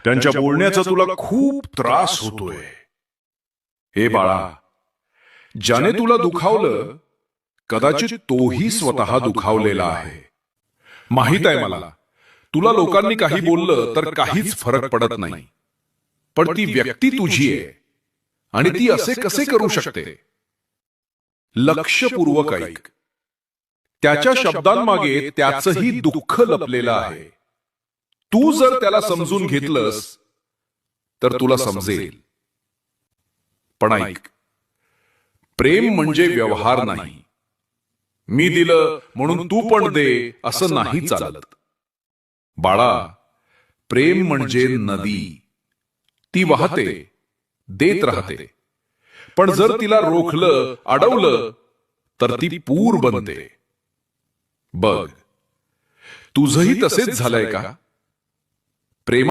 त्यांच्या बोलण्याचा तुला खूप त्रास होतोय. हे बाळा, ज्याने तुला दुखावलं कदाचित तोही स्वतः दुखावलेला आहे. माहित आहे मला, तुला लोकांनी काही बोललं तर काहीच फरक पडत नाही. पण ती व्यक्ती तुझी आहे आणि ती असे कसे करू शकते? लक्षपूर्वक ऐक. त्याच्या शब्दांमागे त्याचंही दुःख लपलेलं आहे. तू जर त्याला समजून घेतलंस तर तुला समजेल. पण ऐक, प्रेम म्हणजे व्यवहार नाही. मी दिलं म्हणून तू पण दे असं नाही चालत. बाळा, प्रेम म्हणजे नदी. ती वाहते, देत राहते. पण जर तिला रोखलं, अडवलं तर ती पूर बनते. बघ, तुझंही तसेच झालंय का? प्रेम